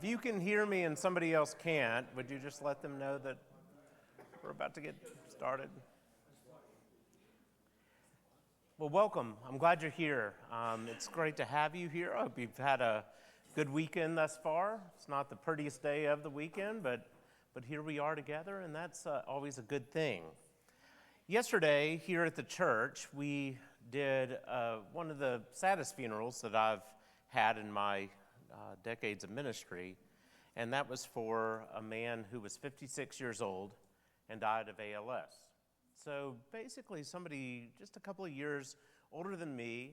If you can hear me and somebody else can't, would you just let them know that we're about to get started? Well, welcome. I'm glad you're here. It's great to have you here. I hope you've had a good weekend thus far. It's not the prettiest day of the weekend, but here we are together, and that's always a good thing. Yesterday, here at the church, we did one of the saddest funerals that I've had in my decades of ministry, and that was for a man who was 56 years old and died of ALS. So basically somebody just a couple of years older than me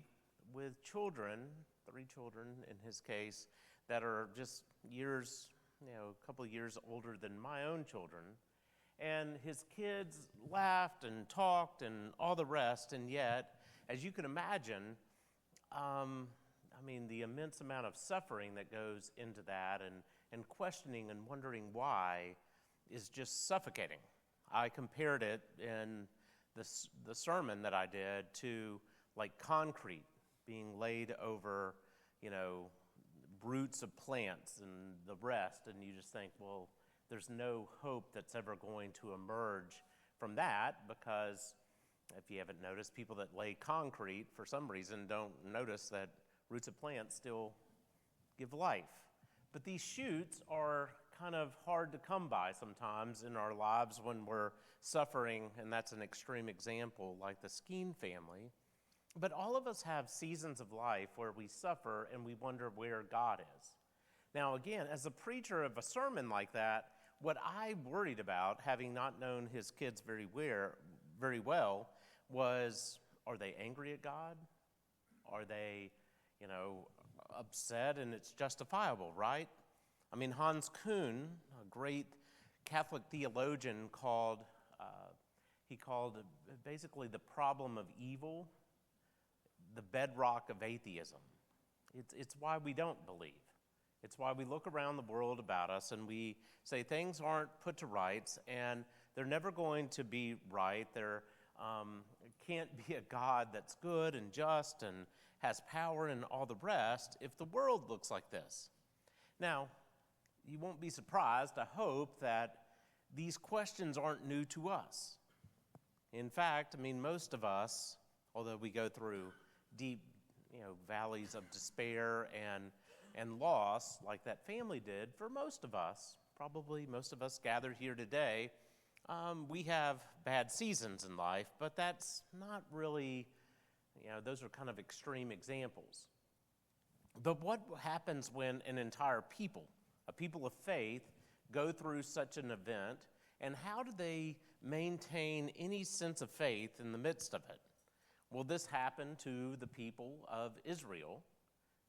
with children, 3 children in his case, that are just years, a couple of years older than my own children. And his kids laughed and talked and all the rest, and yet, as you can imagine, the immense amount of suffering that goes into that and questioning and wondering why is just suffocating. I compared it in the sermon that I did to like concrete being laid over, roots of plants and the rest, and you just think, well, there's no hope that's ever going to emerge from that, because if you haven't noticed, people that lay concrete for some reason don't notice that roots of plants still give life. But these shoots are kind of hard to come by sometimes in our lives when we're suffering, and that's an extreme example like the Skeen family. But all of us have seasons of life where we suffer and we wonder where God is. Now again, as a preacher of a sermon like that, what I worried about, having not known his kids very well, was, are they angry at God? Are they upset, and it's justifiable, right? Hans Kuhn, a great Catholic theologian, called basically the problem of evil the bedrock of atheism. It's why we don't believe. It's why we look around the world about us and we say things aren't put to rights, and they're never going to be right. There can't be a God that's good and just and has power and all the rest if the world looks like this. Now, you won't be surprised, I hope, that these questions aren't new to us. In fact, most of us, although we go through deep, valleys of despair and loss like that family did, for most of us, probably most of us gathered here today, we have bad seasons in life, but that's not really, those are kind of extreme examples. But what happens when an entire people, a people of faith, go through such an event, and how do they maintain any sense of faith in the midst of it? Well, this happened to the people of Israel,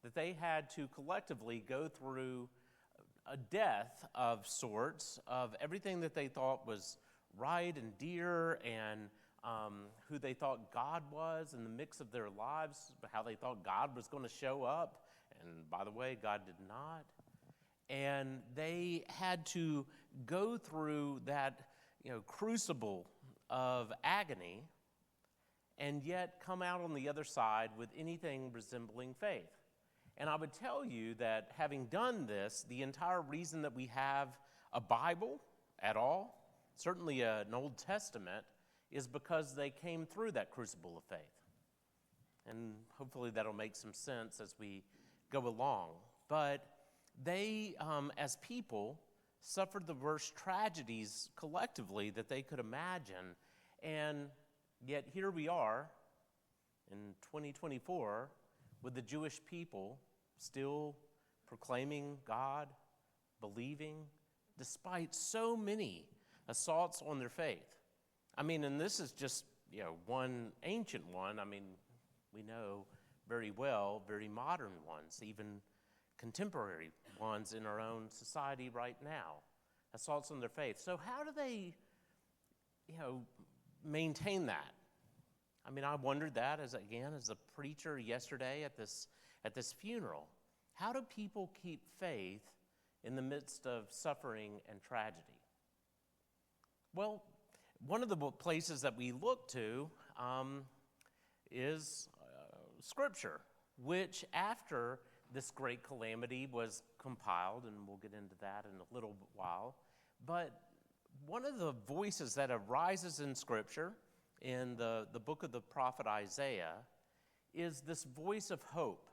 that they had to collectively go through a death of sorts of everything that they thought was right and dear, and who they thought God was in the mix of their lives, how they thought God was going to show up. And by the way, God did not. And they had to go through that crucible of agony and yet come out on the other side with anything resembling faith. And I would tell you that having done this, the entire reason that we have a Bible at all, certainly an Old Testament, is because they came through that crucible of faith. And hopefully that'll make some sense as we go along. But they, as people, suffered the worst tragedies collectively that they could imagine. And yet here we are in 2024 with the Jewish people still proclaiming God, believing, despite so many assaults on their faith. And this is just, one ancient one. We know very well, very modern ones, even contemporary ones in our own society right now, assaults on their faith. So how do they, maintain that? I wondered that as a preacher yesterday at this funeral. How do people keep faith in the midst of suffering and tragedy? Well, one of the places that we look to is Scripture, which after this great calamity was compiled, and we'll get into that in a little while. But one of the voices that arises in Scripture, in the book of the prophet Isaiah, is this voice of hope.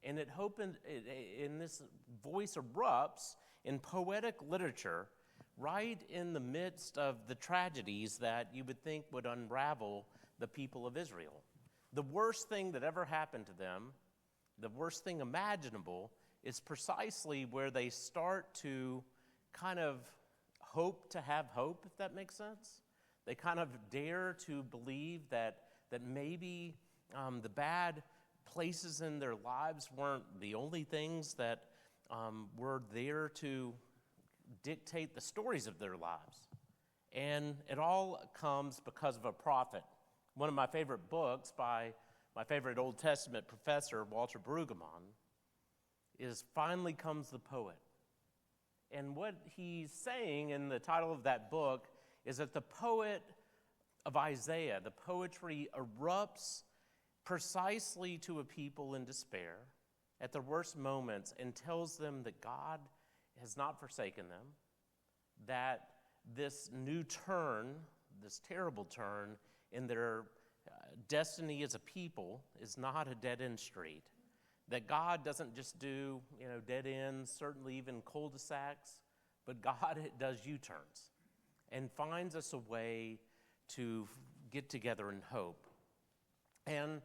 And this voice erupts in poetic literature right in the midst of the tragedies that you would think would unravel the people of Israel. The worst thing that ever happened to them, the worst thing imaginable, is precisely where they start to kind of hope to have hope, if that makes sense. They kind of dare to believe that maybe the bad places in their lives weren't the only things that were there to dictate the stories of their lives. And it all comes because of a prophet. One of my favorite books by my favorite Old Testament professor, Walter Brueggemann, is Finally Comes the Poet. And what he's saying in the title of that book is that the poet of Isaiah, the poetry erupts precisely to a people in despair at their worst moments and tells them that God has not forsaken them, that this new turn, this terrible turn in their destiny as a people is not a dead-end street, that God doesn't just do dead ends, certainly even cul-de-sacs, but God does U-turns and finds us a way to get together in hope. And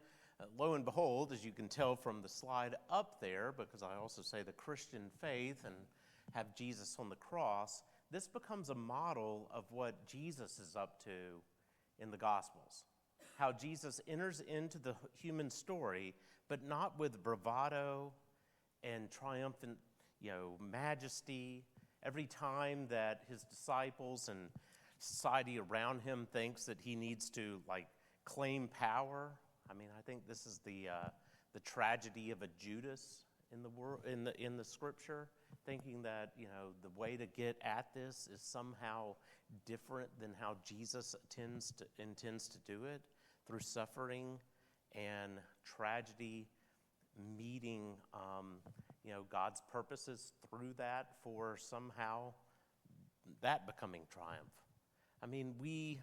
lo and behold, as you can tell from the slide up there, because I also say the Christian faith and have Jesus on the cross, this becomes a model of what Jesus is up to in the Gospels. How Jesus enters into the human story, but not with bravado and triumphant, majesty. Every time that his disciples and society around him thinks that he needs to claim power. I mean, I think this is the tragedy of a Judas in the world, in the Scripture, thinking that the way to get at this is somehow different than how Jesus intends to do it, through suffering and tragedy, meeting God's purposes through that for somehow that becoming triumph. I mean, we,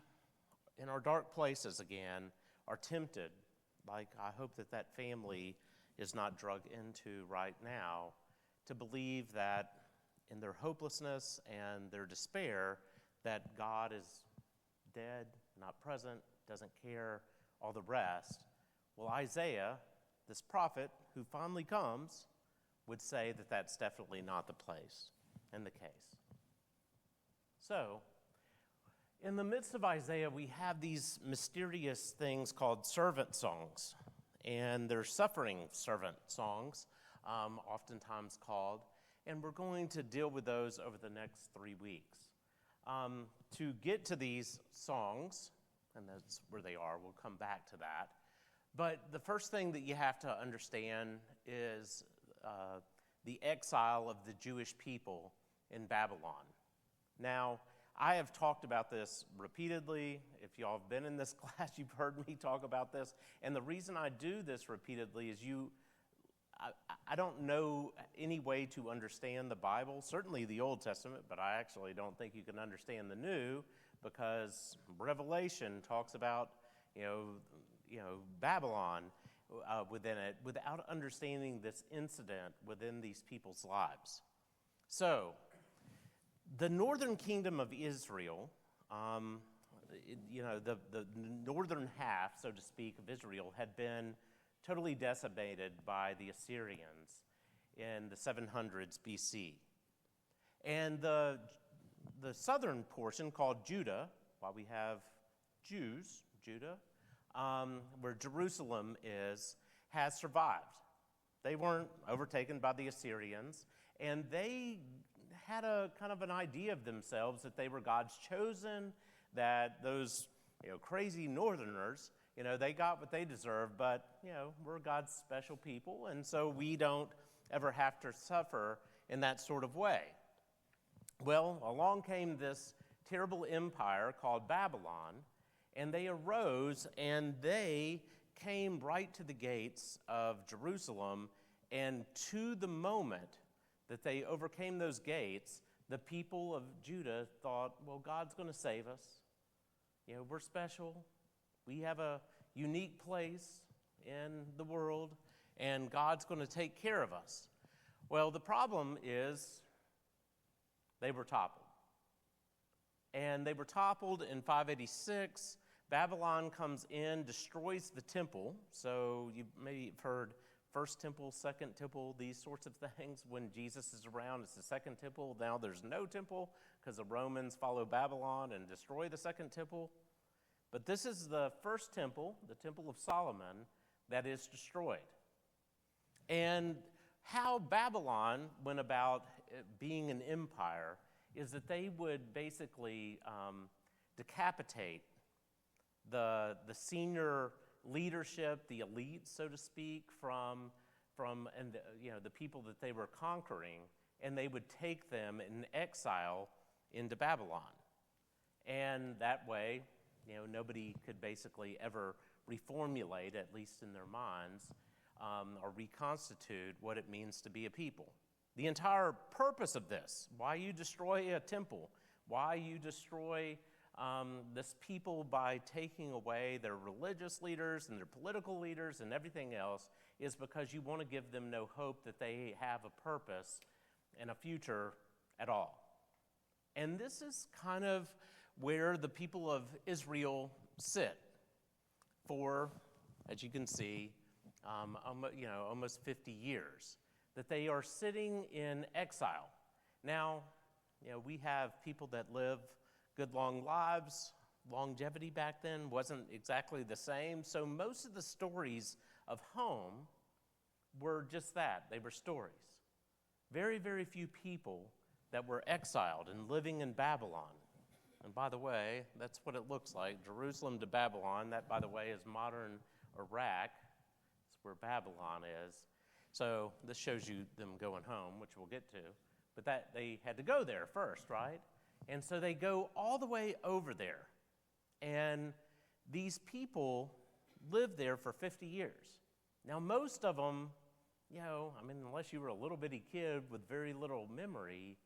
in our dark places again, are tempted, like I hope that family is not drugged into right now, to believe that in their hopelessness and their despair, that God is dead, not present, doesn't care, all the rest. Well, Isaiah, this prophet who finally comes, would say that that's definitely not the place and the case. So, in the midst of Isaiah, we have these mysterious things called servant songs, and they're suffering servant songs, oftentimes called, and we're going to deal with those over the next 3 weeks. To get to these songs, and that's where they are, we'll come back to that, but the first thing that you have to understand is the exile of the Jewish people in Babylon. Now, I have talked about this repeatedly. If y'all have been in this class, you've heard me talk about this. And the reason I do this repeatedly is I don't know any way to understand the Bible, certainly the Old Testament, but I actually don't think you can understand the New, because Revelation talks about, Babylon within it, without understanding this incident within these people's lives. So, the northern kingdom of Israel, the northern half, so to speak, of Israel had been totally decimated by the Assyrians in the 700s BC. And the southern portion, called Judah, while we have Judah, where Jerusalem is, has survived. They weren't overtaken by the Assyrians, and they had a kind of an idea of themselves that they were God's chosen, that those crazy northerners, they got what they deserved, but we're God's special people, and so we don't ever have to suffer in that sort of way. Well, along came this terrible empire called Babylon, and they arose and they came right to the gates of Jerusalem And to the moment that they overcame those gates, the people of Judah thought, well, God's going to save us. You know, we're special. We have a unique place in the world, and God's going to take care of us. Well, the problem is they were toppled. And they were toppled in 586. Babylon comes in, destroys the temple. So you maybe have heard first temple, second temple, these sorts of things. When Jesus is around, it's the second temple. Now there's no temple because the Romans follow Babylon and destroy the second temple. But this is the first temple, the Temple of Solomon, that is destroyed. And how Babylon went about being an empire is that they would basically decapitate the senior leadership, the elite, so to speak, from the people that they were conquering, and they would take them in exile into Babylon. And that way, nobody could basically ever reformulate, at least in their minds, or reconstitute what it means to be a people. The entire purpose of this, why you destroy a temple, why you destroy this people by taking away their religious leaders and their political leaders and everything else, is because you want to give them no hope that they have a purpose and a future at all. And this is kind of where the people of Israel sit for, as you can see, almost 50 years, that they are sitting in exile. Now, we have people that live good long lives. Longevity back then wasn't exactly the same. So most of the stories of home were just that. They were stories. Very, very few people that were exiled and living in Babylon. And by the way, that's what it looks like. Jerusalem to Babylon. That, by the way, is modern Iraq. It's where Babylon is. So this shows you them going home, which we'll get to. But that they had to go there first, right? And so they go all the way over there. And these people lived there for 50 years. Now, most of them, unless you were a little bitty kid with very little memory,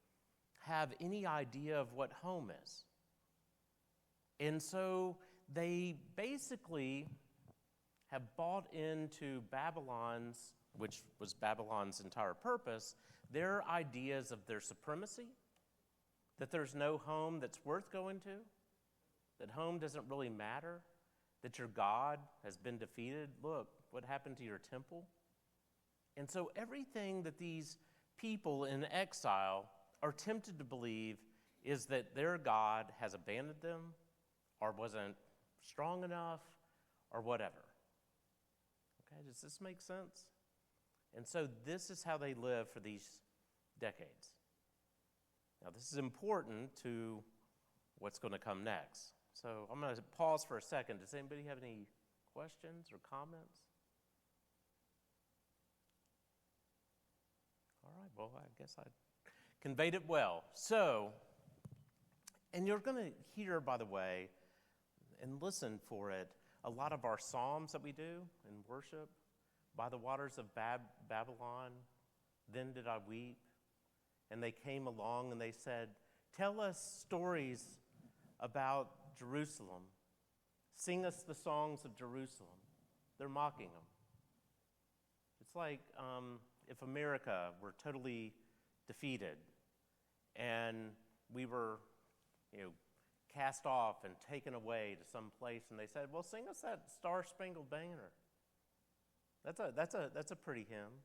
have any idea of what home is. And so they basically have bought into Babylon's, which was Babylon's entire purpose, their ideas of their supremacy, that there's no home that's worth going to, that home doesn't really matter, that your God has been defeated. Look, what happened to your temple? And so everything that these people in exile are tempted to believe is that their God has abandoned them or wasn't strong enough or whatever. Okay, does this make sense? And so this is how they live for these decades. Now, this is important to what's going to come next. So I'm going to pause for a second. Does anybody have any questions or comments? All right, well, I guess I conveyed it well. So, and you're going to hear, by the way, and listen for it, a lot of our psalms that we do in worship. By the waters of Babylon, then did I weep. And they came along and they said, tell us stories about Jerusalem. Sing us the songs of Jerusalem. They're mocking them. It's like if America were totally defeated and we were, cast off and taken away to some place, and they said, well, sing us that Star-Spangled Banner. That's a pretty hymn.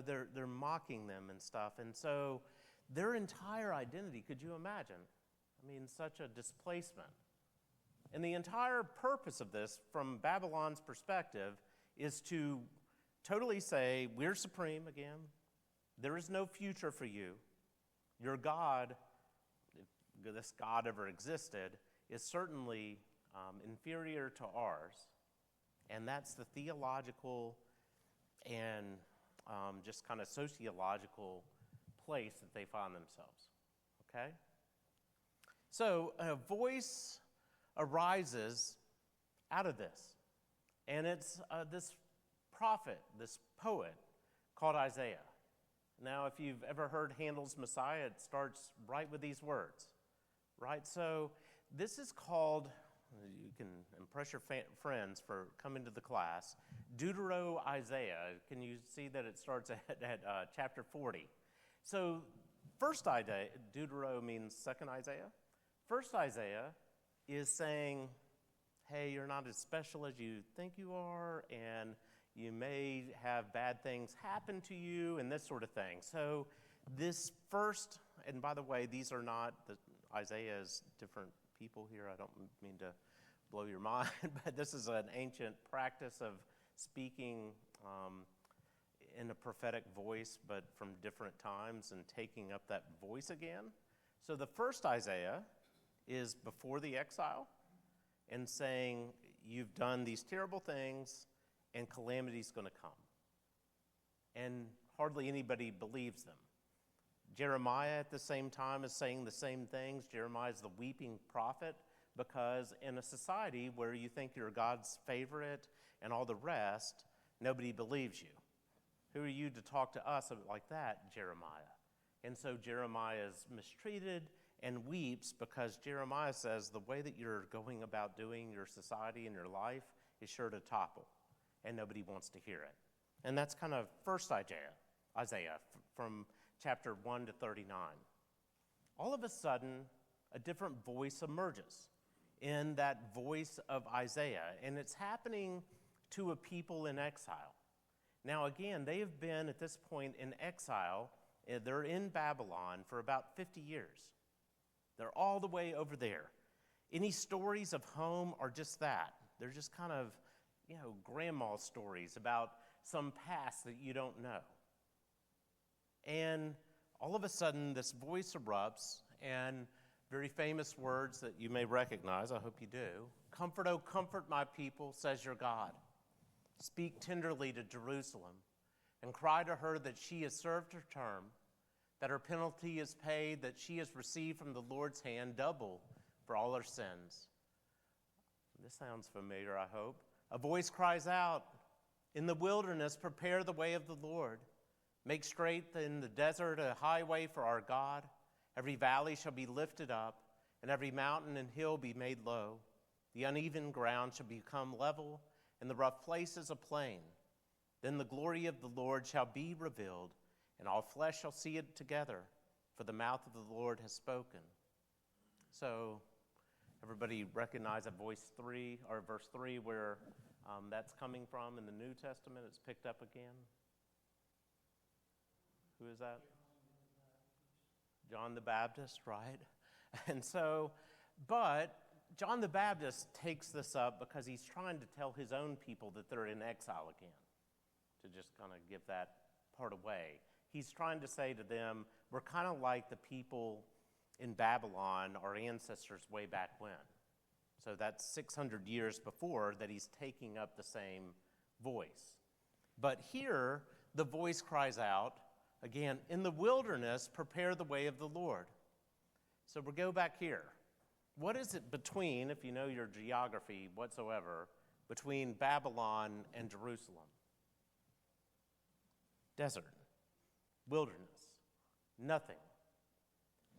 They're mocking them and stuff. And so their entire identity, could you imagine? Such a displacement. And the entire purpose of this, from Babylon's perspective, is to totally say, we're supreme again. There is no future for you. Your God, if this God ever existed, is certainly inferior to ours. And that's the theological and just kind of sociological place that they find themselves, okay? So a voice arises out of this, and it's this prophet, this poet called Isaiah. Now, if you've ever heard Handel's Messiah, it starts right with these words, right? So this is called, you can impress your friends for coming to the class, Deutero-Isaiah. Can you see that it starts at chapter 40? So first Isaiah, Deutero means second Isaiah. First Isaiah is saying, hey, you're not as special as you think you are, and you may have bad things happen to you, and this sort of thing. So this first, and by the way, these are not, Isaiah's different people here. I don't mean to blow your mind, but this is an ancient practice of speaking in a prophetic voice, but from different times and taking up that voice again. So the first Isaiah is before the exile and saying, you've done these terrible things and calamity's going to come. And hardly anybody believes them. Jeremiah at the same time is saying the same things. Jeremiah is the weeping prophet because in a society where you think you're God's favorite and all the rest, nobody believes you. Who are you to talk to us like that, Jeremiah? And so Jeremiah is mistreated and weeps because Jeremiah says the way that you're going about doing your society and your life is sure to topple, and nobody wants to hear it. And that's kind of first Isaiah from chapter 1 to 39. All of a sudden, a different voice emerges in that voice of Isaiah, and it's happening to a people in exile. Now again, they have been at this point in exile. They're in Babylon for about 50 years. They're all the way over there. Any stories of home are just that. They're just kind of, grandma stories about some past that you don't know. And all of a sudden, this voice erupts, and very famous words that you may recognize, I hope you do. Comfort, oh, comfort my people, says your God. Speak tenderly to Jerusalem, and cry to her that she has served her term, that her penalty is paid, that she has received from the Lord's hand double for all her sins. This sounds familiar, I hope. A voice cries out, in the wilderness, prepare the way of the Lord. Make straight in the desert a highway for our God. Every valley shall be lifted up, and every mountain and hill be made low. The uneven ground shall become level, and the rough places a plain. Then the glory of the Lord shall be revealed, and all flesh shall see it together, for the mouth of the Lord has spoken. So everybody recognize that verse 3, where that's coming from in the New Testament. It's picked up again. Who is that? John the Baptist, right? And so, but John the Baptist takes this up because he's trying to tell his own people that they're in exile again, to just kind of give that part away. He's trying to say to them, we're kind of like the people in Babylon, our ancestors way back when. So that's 600 years before that he's taking up the same voice. But here, the voice cries out, again, in the wilderness, prepare the way of the Lord. So we'll go back here. What is it between, if you know your geography whatsoever, between Babylon and Jerusalem? Desert, wilderness, nothing.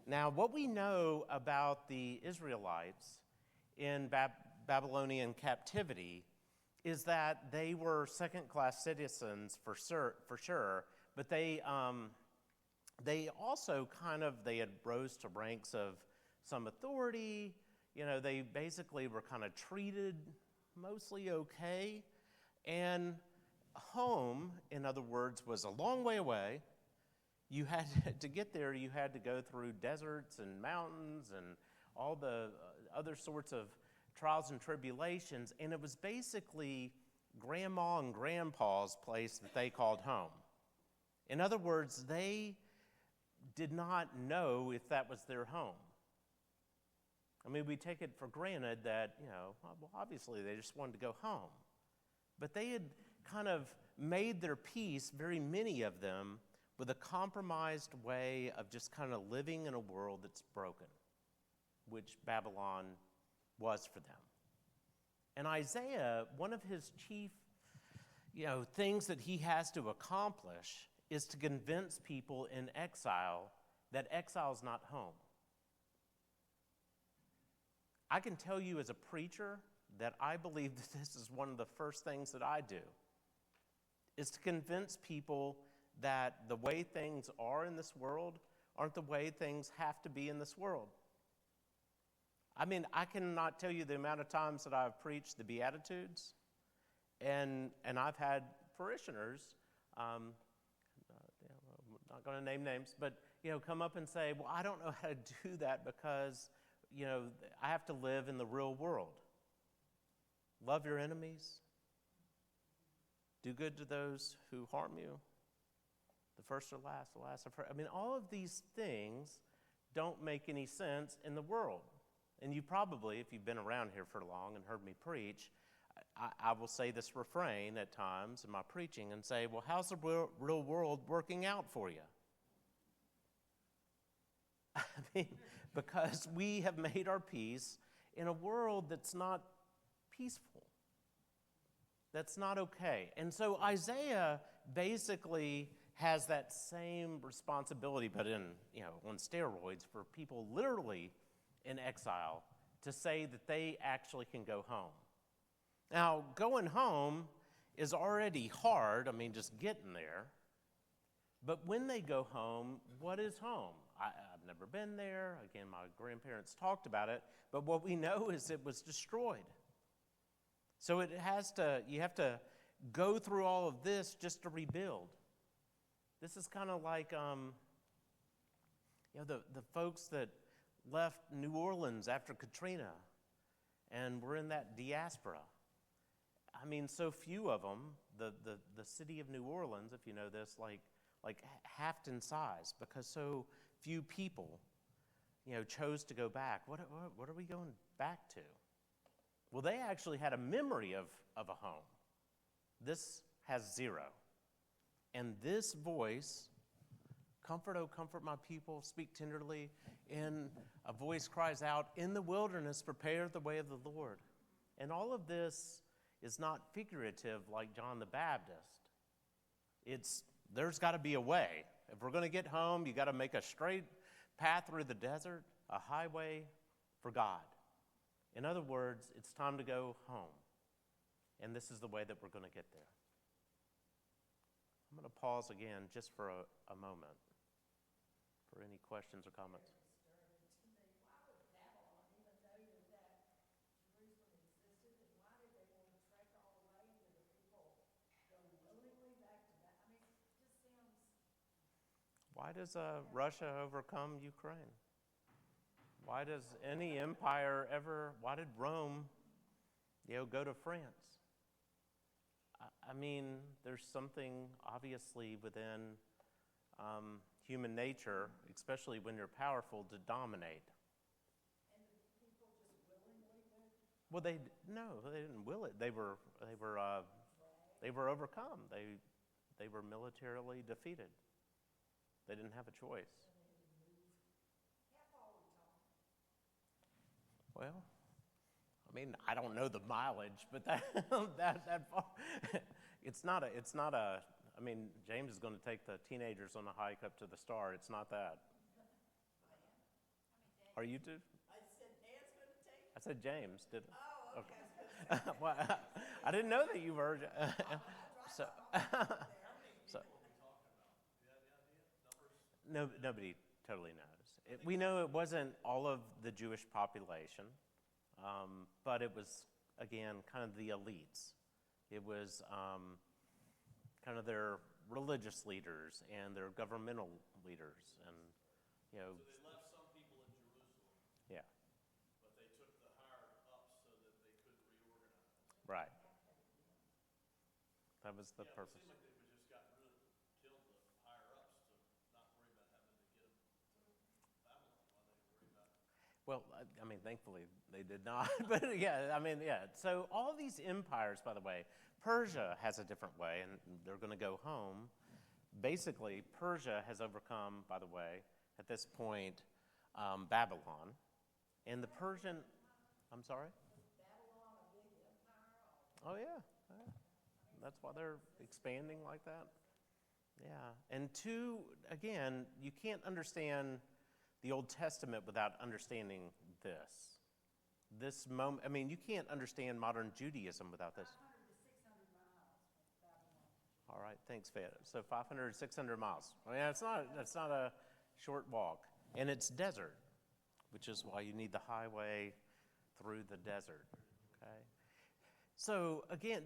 Now, what we know about the Israelites in Babylonian captivity is that they were second-class citizens for sure, but they also they had rose to ranks of some authority. They basically were kind of treated mostly okay. And home, in other words, was a long way away. You had to get there, you had to go through deserts and mountains and all the other sorts of trials and tribulations. And it was basically grandma and grandpa's place that they called home. In other words, they did not know if that was their home. I mean, we take it for granted that, obviously they just wanted to go home. But they had kind of made their peace, very many of them, with a compromised way of just kind of living in a world that's broken, which Babylon was for them. And Isaiah, one of his chief, things that he has to accomplish is to convince people in exile that exile is not home. I can tell you as a preacher that I believe that this is one of the first things that I do, is to convince people that the way things are in this world aren't the way things have to be in this world. I mean, I cannot tell you the amount of times that I've preached the Beatitudes, and I've had parishioners, I'm not going to name names, but come up and say, well, I don't know how to do that because, I have to live in the real world. Love your enemies. Do good to those who harm you. The first or last, the last. I mean, all of these things don't make any sense in the world. And you probably, if you've been around here for long and heard me preach, I will say this refrain at times in my preaching and say, well, how's the real world working out for you? I mean, because we have made our peace in a world that's not peaceful. That's not okay. And so Isaiah basically has that same responsibility, but on steroids, for people literally in exile to say that they actually can go home. Now, going home is already hard, just getting there. But when they go home, what is home? I've never been there. Again, my grandparents talked about it. But what we know is it was destroyed. So you have to go through all of this just to rebuild. This is kind of like, the folks that left New Orleans after Katrina and were in that diaspora. So few of them, the city of New Orleans, if you know this, like halved in size because so few people, chose to go back. What are we going back to? Well, they actually had a memory of a home. This has zero. And this voice, comfort, oh, comfort my people, speak tenderly, and a voice cries out, in the wilderness, prepare the way of the Lord. And all of this is not figurative like John the Baptist. There's got to be a way. If we're going to get home, you got to make a straight path through the desert, a highway for God. In other words, it's time to go home. And this is the way that we're going to get there. I'm going to pause again just for a moment for any questions or comments. Why does Russia overcome Ukraine? Why does any empire why did Rome, go to France? There's something obviously within human nature, especially when you're powerful, to dominate. And the people just willingly went? Well, they didn't will it. They were overcome. They were militarily defeated. They didn't have a choice. How far are we talking? Well, I don't know the mileage, but that far. It's not a. James is going to take the teenagers on a hike up to the star. It's not that. Are you too? I said Dan's going to take? I said James. Did it? Oh, okay. Well, I didn't know that you were. So. No, nobody totally knows. We know it wasn't all of the Jewish population, but it was, again, kind of the elites. It was kind of their religious leaders and their governmental leaders. And, So they left some people in Jerusalem. Yeah. But they took the higher ups so that they could reorganize. Right. That was the purpose. It seemed like they just got rid of, killed the higher ups to not worry about having to get them to Babylon while they worry about it. Well, thankfully they did not. But yeah. So all these empires, by the way, Persia has a different way, and they're going to go home. Basically, Persia has overcome, by the way, at this point, Babylon. And the Persian, I'm sorry? Was Babylon a big empire? Oh, yeah. That's why they're expanding like that. Yeah. And two, again, you can't understand the Old Testament without understanding this. This moment, I mean, you can't understand modern Judaism without this. 500 to 600 miles from Babylon. All right, thanks, Fed. So 500, 600 miles. I mean, that's not a short walk. And it's desert, which is why you need the highway through the desert, okay? So again,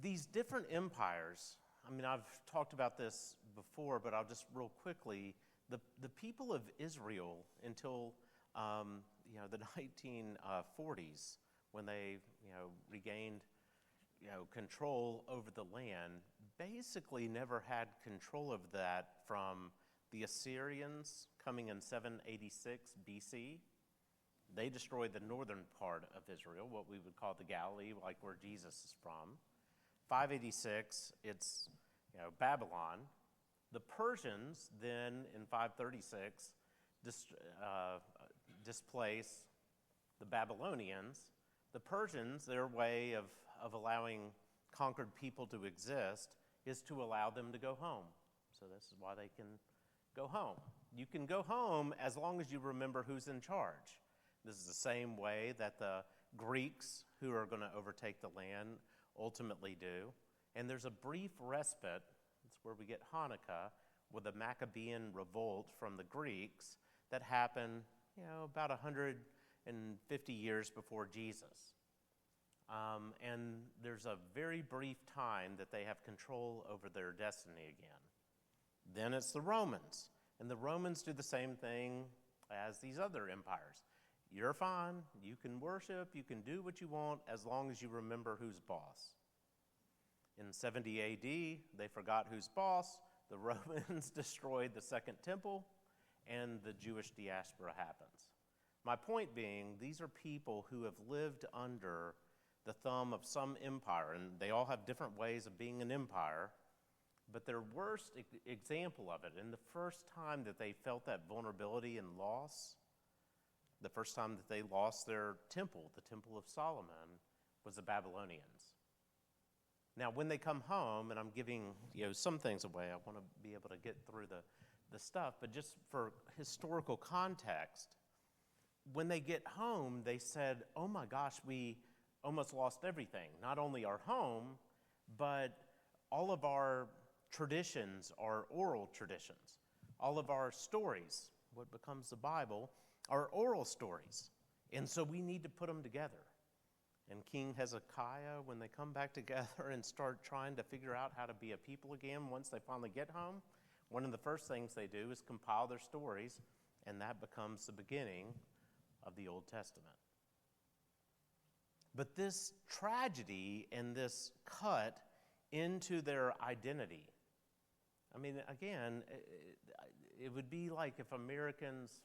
these different empires. I mean, I've talked about this before, but I'll just real quickly. The people of Israel until the 1940s, when they regained control over the land, basically never had control of that from the Assyrians coming in 786 BC. They destroyed the northern part of Israel, what we would call the Galilee, like where Jesus is from. 586, it's Babylon. The Persians then in 536 displace the Babylonians. The Persians, their way of allowing conquered people to exist is to allow them to go home. So this is why they can go home. You can go home as long as you remember who's in charge. This is the same way that the Greeks, who are going to overtake the land, ultimately do. And there's a brief respite. That's where we get Hanukkah, with a Maccabean revolt from the Greeks that happened, about 150 years before Jesus. And there's a very brief time that they have control over their destiny again. Then it's the Romans. And the Romans do the same thing as these other empires. You're fine. You can worship. You can do what you want as long as you remember who's boss. In 70 AD, they forgot who's boss. The Romans destroyed the Second Temple, and the Jewish diaspora happens. My point being, these are people who have lived under the thumb of some empire, and they all have different ways of being an empire, but their worst example of it, and the first time that they felt that vulnerability and loss, the first time that they lost their temple, the Temple of Solomon, was the Babylonians. Now, when they come home, and I'm giving some things away, I want to be able to get through the stuff, but just for historical context, when they get home, they said, oh my gosh, we almost lost everything. Not only our home, but all of our traditions are oral traditions. All of our stories, what becomes the Bible, are oral stories. And so we need to put them together. And King Hezekiah, when they come back together and start trying to figure out how to be a people again once they finally get home, one of the first things they do is compile their stories, and that becomes the beginning of the Old Testament. But this tragedy and this cut into their identity, I mean, again, it would be like if Americans,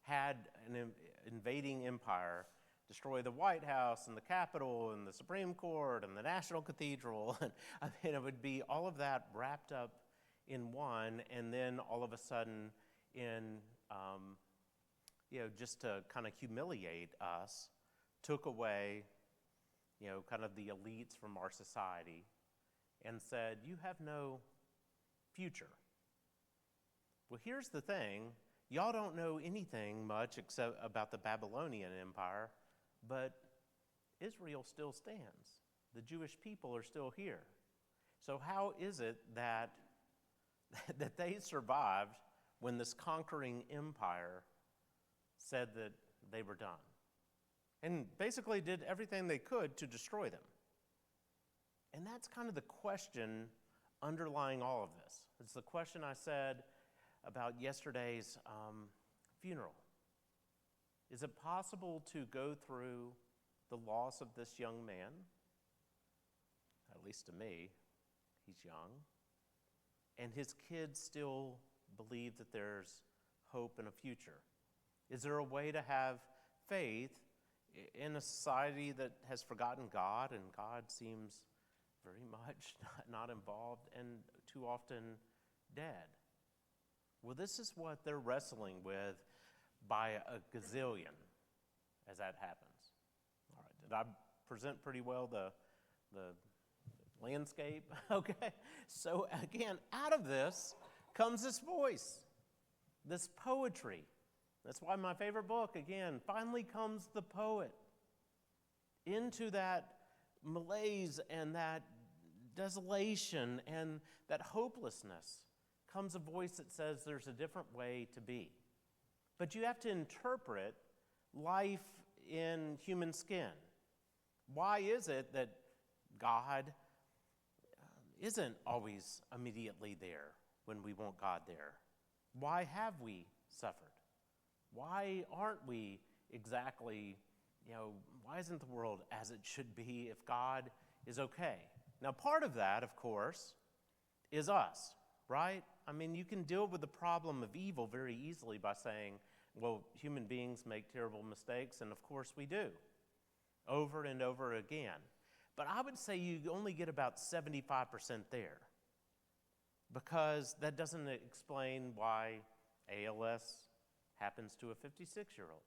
had an invading empire destroy the White House and the Capitol and the Supreme Court and the National Cathedral. And I mean, it would be all of that wrapped up in one, and then all of a sudden in, just to kind of humiliate us, took away, kind of the elites from our society and said, you have no future. Well, here's the thing. Y'all don't know anything much except about the Babylonian Empire, but Israel still stands. The Jewish people are still here. So how is it that they survived when this conquering empire said that they were done? And basically did everything they could to destroy them. And that's kind of the question underlying all of this. It's the question I said about yesterday's funeral. Is it possible to go through the loss of this young man? At least to me, he's young. And his kids still believe that there's hope and a future. Is there a way to have faith in a society that has forgotten God, and God seems very much not involved and too often dead? Well, this is what they're wrestling with by a gazillion as that happens. All right, did I present pretty well the landscape, okay? So again, out of this comes this voice, this poetry. That's why my favorite book, again, finally comes the poet into that malaise and that desolation and that hopelessness. Comes a voice that says there's a different way to be. But you have to interpret life in human skin. Why is it that God isn't always immediately there when we want God there? Why have we suffered? Why aren't we exactly, why isn't the world as it should be if God is okay? Now, part of that, of course, is us, right? I mean, you can deal with the problem of evil very easily by saying, well, human beings make terrible mistakes, and of course we do, over and over again. But I would say you only get about 75% there, because that doesn't explain why ALS happens to a 56-year-old,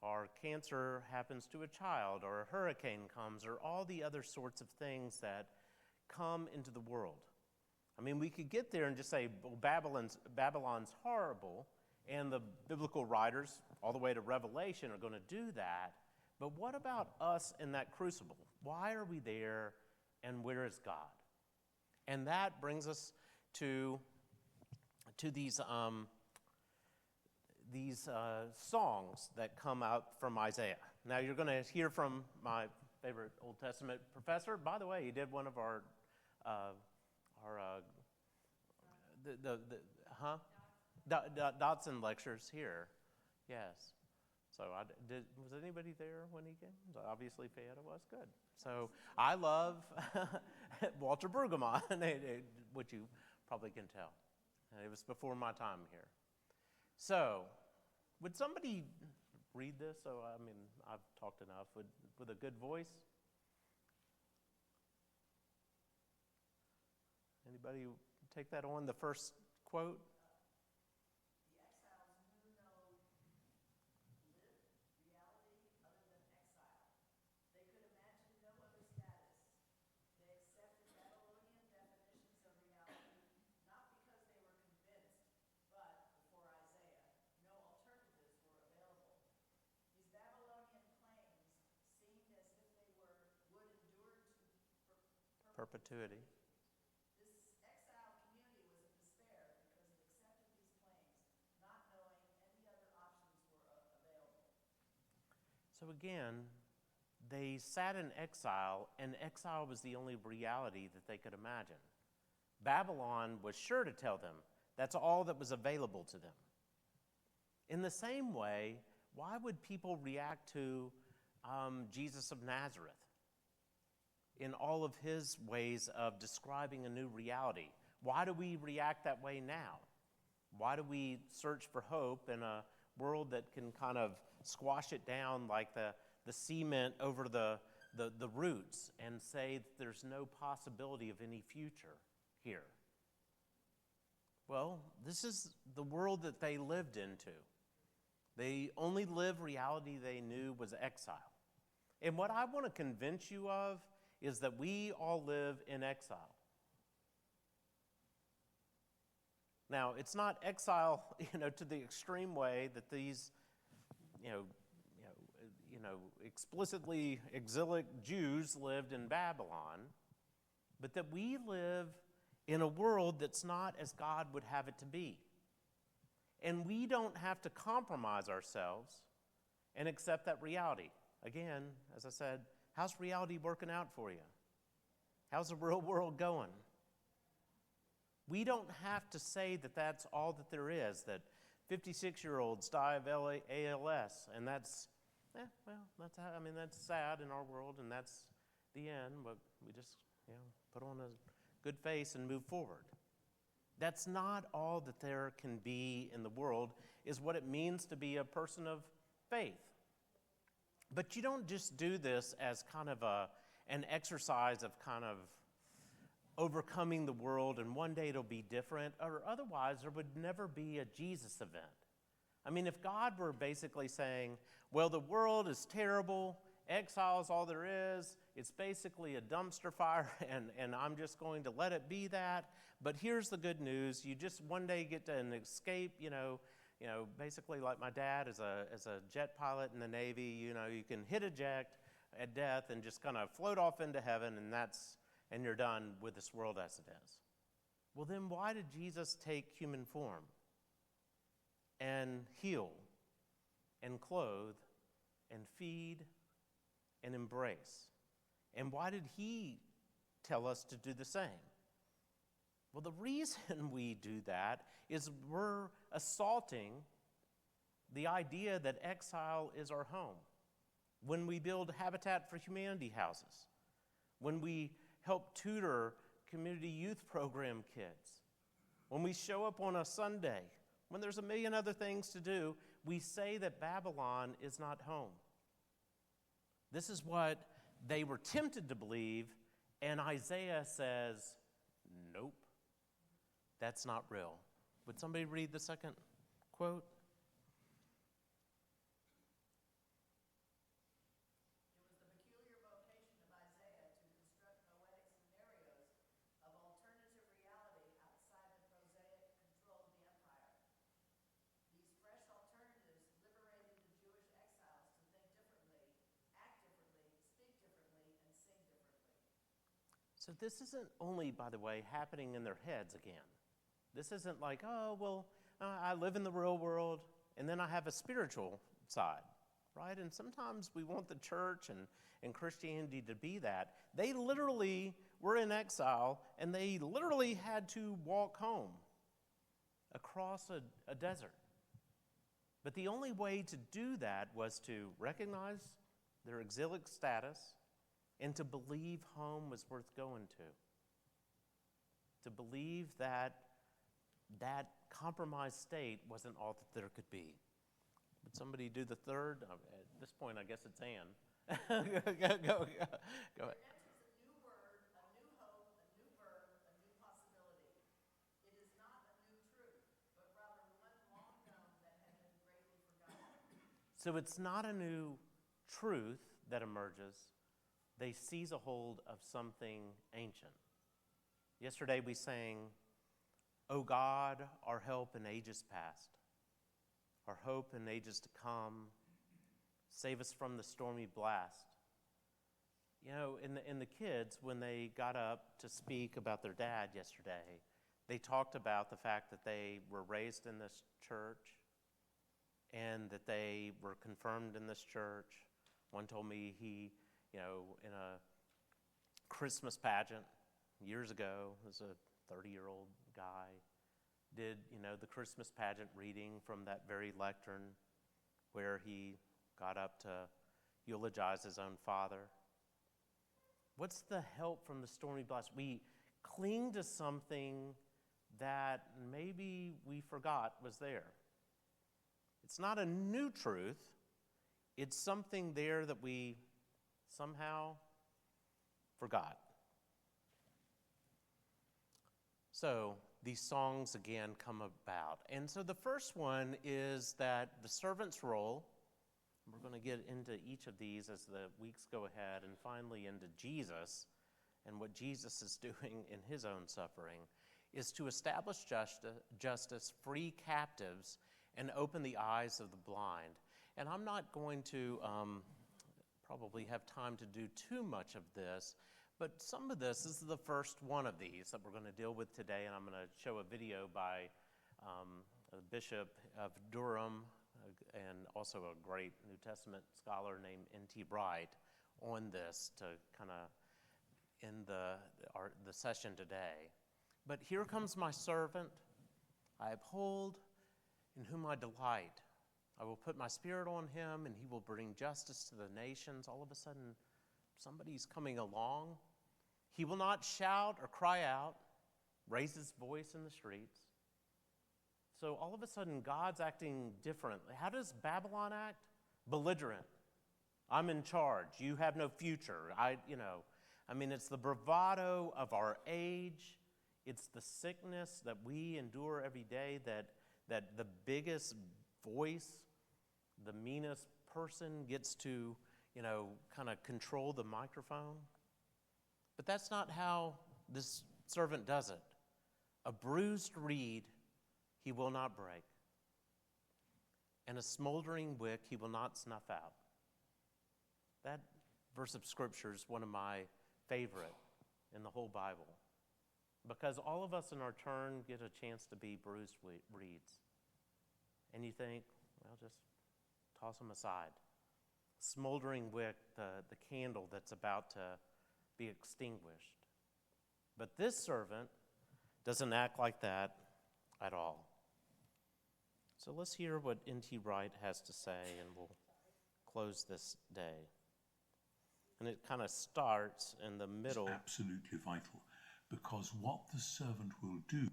or cancer happens to a child, or a hurricane comes, or all the other sorts of things that come into the world. I mean, we could get there and just say, well, Babylon's horrible, and the biblical writers, all the way to Revelation, are going to do that. But what about us in that crucible? Why are we there, and where is God? And that brings us to these songs that come out from Isaiah. Now, you're going to hear from my favorite Old Testament professor. By the way, he did one of our Dotson lectures here. Yes. So was anybody there when he came? Obviously, Fayetta was good. So I love Walter Brueggemann, which you probably can tell. It was before my time here. So, would somebody read this? So, I mean, I've talked enough. With a good voice? Anybody take that on, the first quote? The exiles knew no reality other than exile. They could imagine no other status. They accepted Babylonian definitions of reality, not because they were convinced, but before Isaiah, no alternatives were available. These Babylonian claims seemed as if they would endure to Perpetuity. This exile community was in despair because it accepted these claims, not knowing any other options were available. So again, they sat in exile, and exile was the only reality that they could imagine. Babylon was sure to tell them that's all that was available to them. In the same way, why would people react to Jesus of Nazareth in all of his ways of describing a new reality? Why do we react that way now? Why do we search for hope in a world that can kind of squash it down like the cement over the roots and say that there's no possibility of any future here? Well, this is the world that they lived into. They only lived reality they knew was exile. And what I want to convince you of is that we all live in exile. Now, it's not exile, to the extreme way that these, explicitly exilic Jews lived in Babylon, but that we live in a world that's not as God would have it to be. And we don't have to compromise ourselves and accept that reality. Again, as I said, how's reality working out for you? How's the real world going? We don't have to say that that's all that there is, that 56-year-olds die of ALS, and that's sad in our world, and that's the end, but we just, put on a good face and move forward. That's not all that there can be in the world, is what it means to be a person of faith. But you don't just do this as kind of an exercise of kind of overcoming the world and one day it'll be different, or otherwise there would never be a Jesus event. I mean, if God were basically saying, well, the world is terrible, exile is all there is, it's basically a dumpster fire, and I'm just going to let it be that. But here's the good news. You just one day get to an escape, basically like my dad as a jet pilot in the Navy, you can hit eject at death and just kind of float off into heaven, and you're done with this world as it is. Well, then why did Jesus take human form and heal and clothe and feed and embrace? And why did he tell us to do the same? Well, the reason we do that is we're assaulting the idea that exile is our home. When we build Habitat for Humanity houses, when we help tutor community youth program kids, when we show up on a Sunday, when there's a million other things to do, we say that Babylon is not home. This is what they were tempted to believe, and Isaiah says, nope, that's not real. Would somebody read the second quote? It was the peculiar vocation of Isaiah to construct poetic scenarios of alternative reality outside the prosaic control of the empire. These fresh alternatives liberated the Jewish exiles to think differently, act differently, speak differently, and sing differently. So this isn't only, by the way, happening in their heads again. This isn't like, I live in the real world, and then I have a spiritual side, right? And sometimes we want the church and Christianity to be that. They literally were in exile, and they literally had to walk home across a desert. But the only way to do that was to recognize their exilic status and to believe home was worth going to. To believe that compromised state wasn't all that there could be. Would somebody do the third? At this point, I guess it's Ann. Go ahead. There enters a new word, a new hope, a new verb, a new possibility. It is not a new truth, but rather one long known that had been greatly forgotten. So it's not a new truth that emerges. They seize a hold of something ancient. Yesterday we sang, O God, our help in ages past, our hope in ages to come, save us from the stormy blast. In the kids, when they got up to speak about their dad yesterday, they talked about the fact that they were raised in this church and that they were confirmed in this church. One told me he, in a Christmas pageant years ago, as a 30-year-old guy, did, the Christmas pageant reading from that very lectern where he got up to eulogize his own father. What's the help from the stormy blast? We cling to something that maybe we forgot was there. It's not a new truth. It's something there that we somehow forgot. So these songs again come about. And so the first one is that the servant's role, we're going to get into each of these as the weeks go ahead, and finally into Jesus and what Jesus is doing in his own suffering, is to establish justice, free captives, and open the eyes of the blind. And I'm not going to probably have time to do too much of this, but some of this is the first one of these that we're going to deal with today, and I'm going to show a video by a bishop of Durham and also a great New Testament scholar named N.T. Wright on this to kind of end the session today. But here comes my servant, I uphold, in whom I delight. I will put my spirit on him, and he will bring justice to the nations. All of a sudden, somebody's coming along. He will not shout or cry out, raise his voice in the streets. So all of a sudden, God's acting differently. How does Babylon act? Belligerent. I'm in charge. You have no future. It's the bravado of our age. It's the sickness that we endure every day that the biggest voice, the meanest person gets to, kind of control the microphone. But that's not how this servant does it. A bruised reed he will not break, and a smoldering wick he will not snuff out. That verse of Scripture is one of my favorite in the whole Bible, because all of us in our turn get a chance to be bruised reeds. And you think, well, just toss them aside. Smoldering wick, the candle that's about to be extinguished. But this servant doesn't act like that at all. So let's hear what N.T. Wright has to say, and we'll close this day. And it kind of starts in the middle. It's absolutely vital, because what the servant will do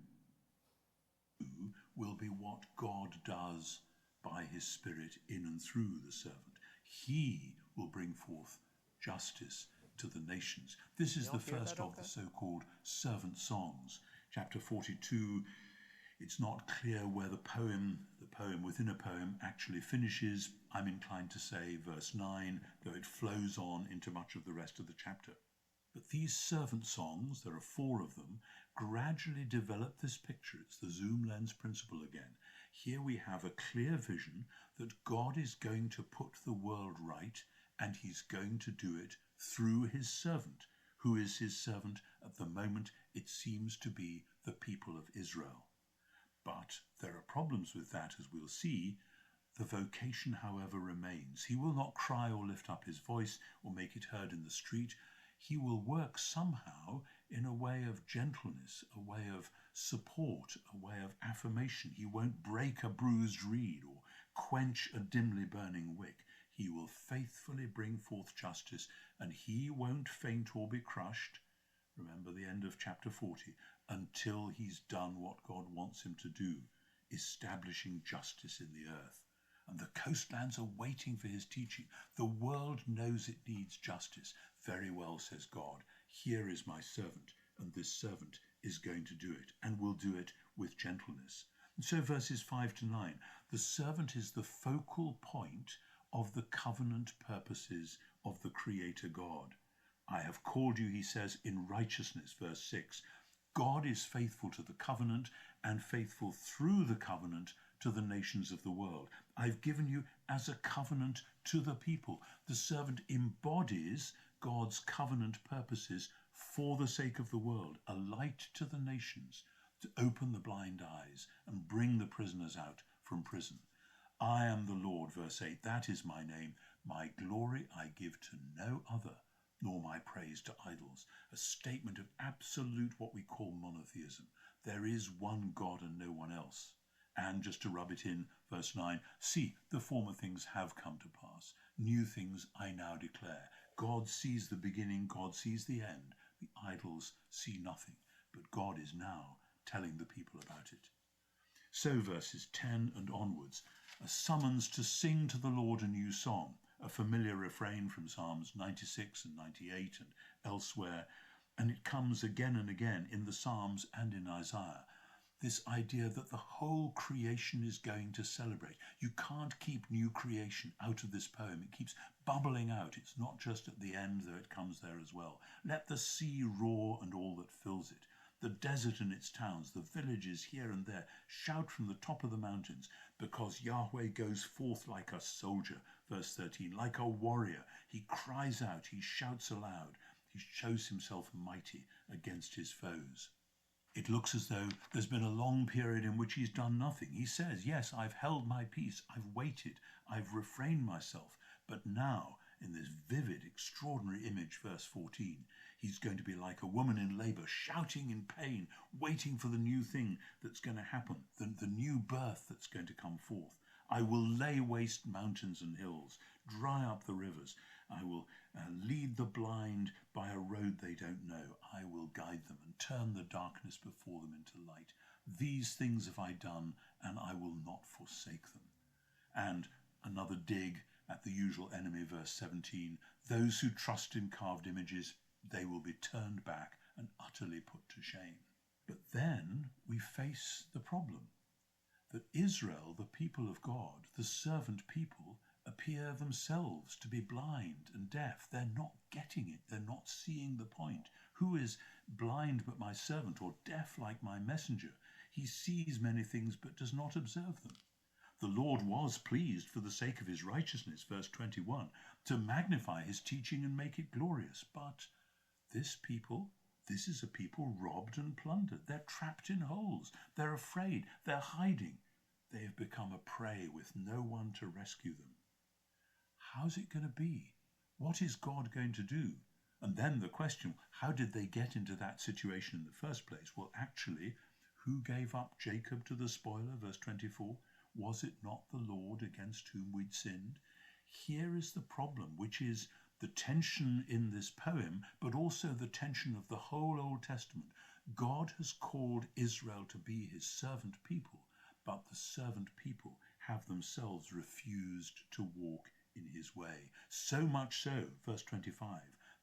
will be what God does by his Spirit in and through the servant. He will bring forth justice to the nations. This is the first of the so-called servant songs. Chapter 42, it's not clear where the poem within a poem actually finishes. I'm inclined to say verse 9, though it flows on into much of the rest of the chapter. But these servant songs, there are 4 of them, gradually develop this picture. It's the zoom lens principle again. Here we have a clear vision that God is going to put the world right, and he's going to do it through his servant. Who is his servant? At the moment, it seems to be the people of Israel. But there are problems with that, as we'll see. The vocation, however, remains. He will not cry or lift up his voice or make it heard in the street. He will work somehow in a way of gentleness, a way of support, a way of affirmation. He won't break a bruised reed or quench a dimly burning wick. He will faithfully bring forth justice, and he won't faint or be crushed. Remember the end of chapter 40, until he's done what God wants him to do, establishing justice in the earth. And the coastlands are waiting for his teaching. The world knows it needs justice. Very well, says God, here is my servant, and this servant is going to do it, and will do it with gentleness. And so verses 5 to 9, the servant is the focal point of the covenant purposes of the Creator God. I have called you, he says, in righteousness, verse 6. God is faithful to the covenant and faithful through the covenant to the nations of the world. I've given you as a covenant to the people. The servant embodies God's covenant purposes for the sake of the world, a light to the nations, to open the blind eyes and bring the prisoners out from prison. I am the Lord, verse 8, that is my name. My glory I give to no other, nor my praise to idols. A statement of absolute what we call monotheism. There is one God and no one else. And just to rub it in, verse 9, see, the former things have come to pass. New things I now declare. God sees the beginning, God sees the end. The idols see nothing, but God is now telling the people about it. So verses 10 and onwards, a summons to sing to the Lord a new song, a familiar refrain from Psalms 96 and 98 and elsewhere, and it comes again and again in the Psalms and in Isaiah. This idea that the whole creation is going to celebrate. You can't keep new creation out of this poem. It keeps bubbling out. It's not just at the end, though it comes there as well. Let the sea roar and all that fills it. The desert and its towns, the villages here and there, shout from the top of the mountains, because Yahweh goes forth like a soldier, verse 13, like a warrior. He cries out, he shouts aloud, he shows himself mighty against his foes. It looks as though there's been a long period in which he's done nothing. He says, yes, I've held my peace, I've waited, I've refrained myself. But now, in this vivid, extraordinary image, verse 14, he's going to be like a woman in labor, shouting in pain, waiting for the new thing that's going to happen, the new birth that's going to come forth. I will lay waste mountains and hills, dry up the rivers. I will lead the blind by a road they don't know. I will guide them and turn the darkness before them into light. These things have I done, and I will not forsake them. And another dig at the usual enemy, verse 17. Those who trust in carved images, they will be turned back and utterly put to shame. But then we face the problem that Israel, the people of God, the servant people, appear themselves to be blind and deaf. They're not getting it. They're not seeing the point. Who is blind but my servant, or deaf like my messenger? He sees many things but does not observe them. The Lord was pleased for the sake of his righteousness, verse 21, to magnify his teaching and make it glorious. But this is a people robbed and plundered. They're trapped in holes. They're afraid. They're hiding. They have become a prey with no one to rescue them. How's it going to be? What is God going to do? And then the question, how did they get into that situation in the first place? Well, actually, who gave up Jacob to the spoiler? Verse 24. Was it not the Lord against whom we'd sinned? Here is the problem, which is the tension in this poem, but also the tension of the whole Old Testament. God has called Israel to be his servant people, but the servant people have themselves refused to walk in his way. So much so, verse 25,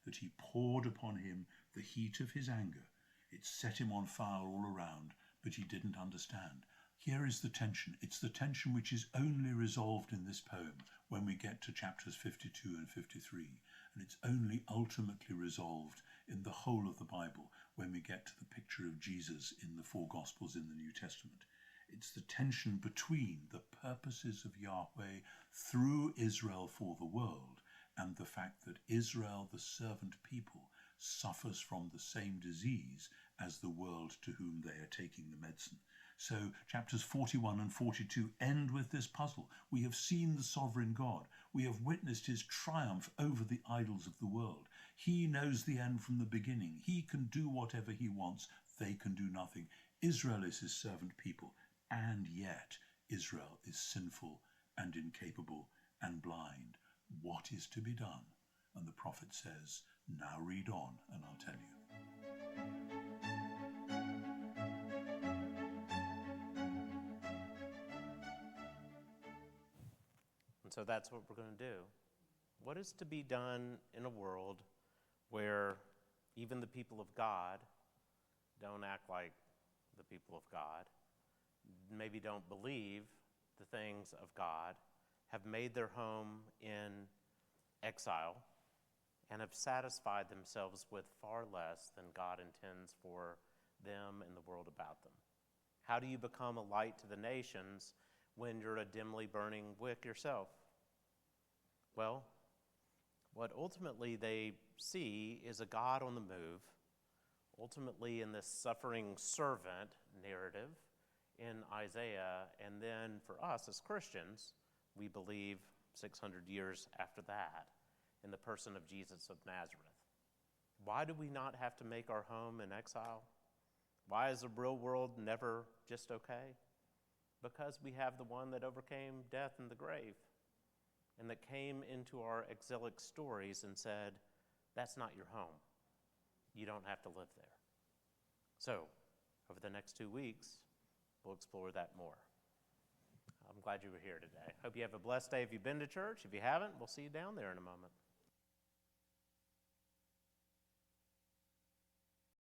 that he poured upon him the heat of his anger. It set him on fire all around, but he didn't understand. Here is the tension. It's the tension which is only resolved in this poem when we get to chapters 52 and 53. And it's only ultimately resolved in the whole of the Bible when we get to the picture of Jesus in the four Gospels in the New Testament. It's the tension between the purposes of Yahweh through Israel for the world and the fact that Israel, the servant people, suffers from the same disease as the world to whom they are taking the medicine. So chapters 41 and 42 end with this puzzle. We have seen the sovereign God. We have witnessed his triumph over the idols of the world. He knows the end from the beginning. He can do whatever he wants. They can do nothing. Israel is his servant people, and yet Israel is sinful and incapable and blind. What is to be done? And the prophet says, now read on and I'll tell you. And so that's what we're going to do. What is to be done in a world where even the people of God don't act like the people of God, maybe don't believe the things of God, have made their home in exile, and have satisfied themselves with far less than God intends for them and the world about them? How do you become a light to the nations when you're a dimly burning wick yourself? Well, what ultimately they see is a God on the move, ultimately in this suffering servant narrative in Isaiah, and then for us as Christians, we believe 600 years after that in the person of Jesus of Nazareth. Why do we not have to make our home in exile? Why is the real world never just okay? Because we have the one that overcame death and the grave, and that came into our exilic stories and said, that's not your home. You don't have to live there. So, over the next 2 weeks, we'll explore that more. I'm glad you were here today. Hope you have a blessed day if you've been to church. If you haven't, we'll see you down there in a moment.